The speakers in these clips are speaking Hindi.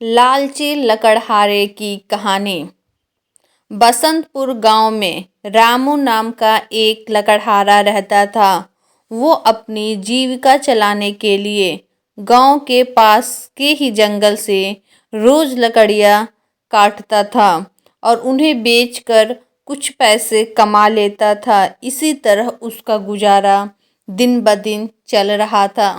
लालची लकड़हारे की कहानी। बसंतपुर गांव में रामू नाम का एक लकड़हारा रहता था। वो अपनी जीविका चलाने के लिए गांव के पास के ही जंगल से रोज लकड़ियां काटता था और उन्हें बेचकर कुछ पैसे कमा लेता था। इसी तरह उसका गुजारा दिन ब दिन चल रहा था।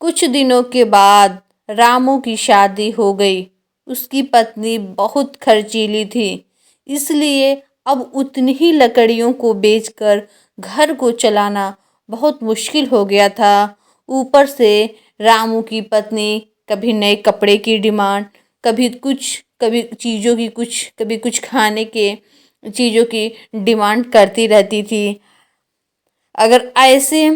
कुछ दिनों के बाद रामू की शादी हो गई। उसकी पत्नी बहुत खर्चीली थी, इसलिए अब उतनी ही लकड़ियों को बेचकर घर को चलाना बहुत मुश्किल हो गया था। ऊपर से रामू की पत्नी कभी नए कपड़े की डिमांड, कभी कुछ, कभी चीज़ों की कुछ, कभी कुछ खाने के चीज़ों की डिमांड करती रहती थी। अगर ऐसे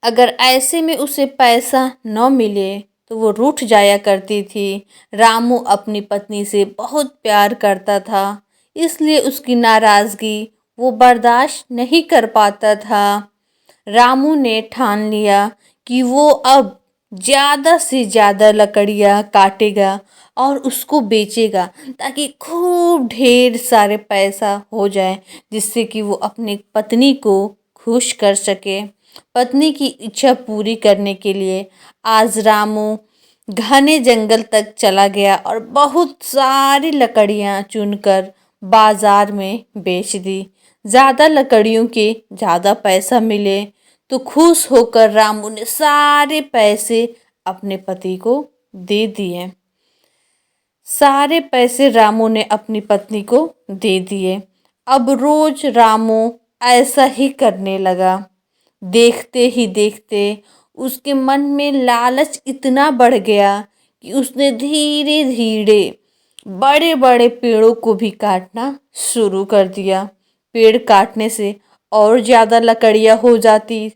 अगर ऐसे में उसे पैसा न मिले तो वो रूठ जाया करती थी। रामू अपनी पत्नी से बहुत प्यार करता था, इसलिए उसकी नाराज़गी वो बर्दाश्त नहीं कर पाता था। रामू ने ठान लिया कि वो अब ज़्यादा से ज़्यादा लकड़ियाँ काटेगा और उसको बेचेगा, ताकि खूब ढेर सारे पैसा हो जाए, जिससे कि वो अपनी पत्नी को खुश कर सके। पत्नी की इच्छा पूरी करने के लिए आज रामू घने जंगल तक चला गया और बहुत सारी लकड़ियाँ चुनकर बाजार में बेच दी। ज़्यादा लकड़ियों के ज़्यादा पैसा मिले तो खुश होकर रामू ने सारे पैसे अपने पति को दे दिए। सारे पैसे रामू ने अपनी पत्नी को दे दिए। अब रोज रामू ऐसा ही करने लगा। देखते ही देखते उसके मन में लालच इतना बढ़ गया कि उसने धीरे धीरे बड़े बड़े पेड़ों को भी काटना शुरू कर दिया। पेड़ काटने से और ज़्यादा लकड़ियाँ हो जाती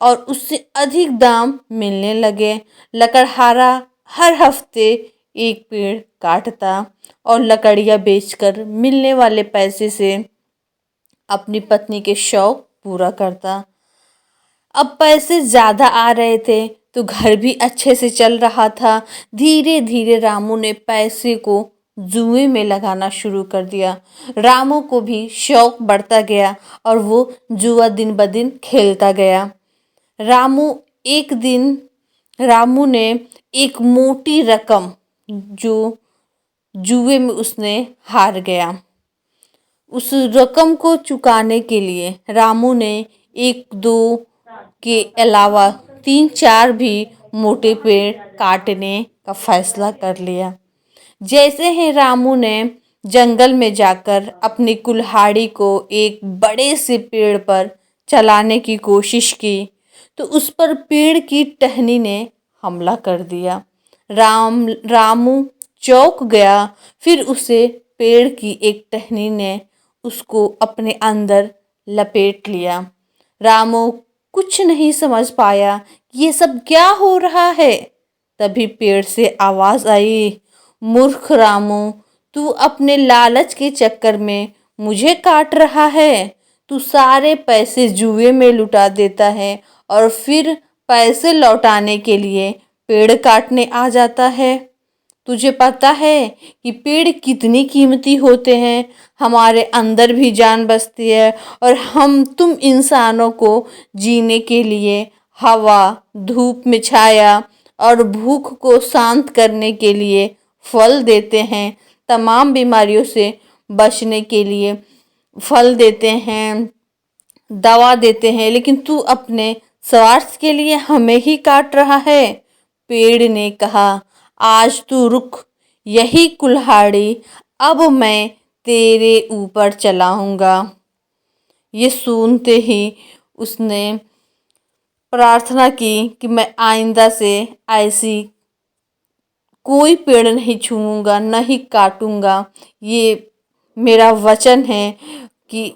और उससे अधिक दाम मिलने लगे। लकड़हारा हर हफ्ते एक पेड़ काटता और लकड़ियाँ बेचकर मिलने वाले पैसे से अपनी पत्नी के शौक पूरा करता। अब पैसे ज़्यादा आ रहे थे तो घर भी अच्छे से चल रहा था। धीरे धीरे रामू ने पैसे को जुए में लगाना शुरू कर दिया। रामू को भी शौक बढ़ता गया और वो जुआ दिन ब दिन खेलता गया। एक दिन रामू ने एक मोटी रकम जो जुए में उसने हार गया, उस रकम को चुकाने के लिए रामू ने एक दो के अलावा 3-4 भी मोटे पेड़ काटने का फैसला कर लिया। जैसे ही रामू ने जंगल में जाकर अपनी कुल्हाड़ी को एक बड़े से पेड़ पर चलाने की कोशिश की तो उस पर पेड़ की टहनी ने हमला कर दिया। रामू चौंक गया। फिर उसे पेड़ की एक टहनी ने उसको अपने अंदर लपेट लिया। रामू कुछ नहीं समझ पाया कि ये सब क्या हो रहा है। तभी पेड़ से आवाज़ आई, मूर्ख रामू, तू अपने लालच के चक्कर में मुझे काट रहा है। तू सारे पैसे जुए में लुटा देता है और फिर पैसे लौटाने के लिए पेड़ काटने आ जाता है। तुझे पता है कि पेड़ कितनी कीमती होते हैं। हमारे अंदर भी जान बसती है और तुम इंसानों को जीने के लिए हवा, धूप में छाया और भूख को शांत करने के लिए फल देते हैं। तमाम बीमारियों से बचने के लिए फल देते हैं, दवा देते हैं, लेकिन तू अपने स्वार्थ के लिए हमें ही काट रहा है। पेड़ ने कहा, आज तू रुक, यही कुल्हाड़ी अब मैं तेरे ऊपर चलाऊंगा। ये सुनते ही उसने प्रार्थना की कि मैं आइंदा से ऐसी कोई पेड़ नहीं छूऊंगा, न ही काटूंगा। ये मेरा वचन है कि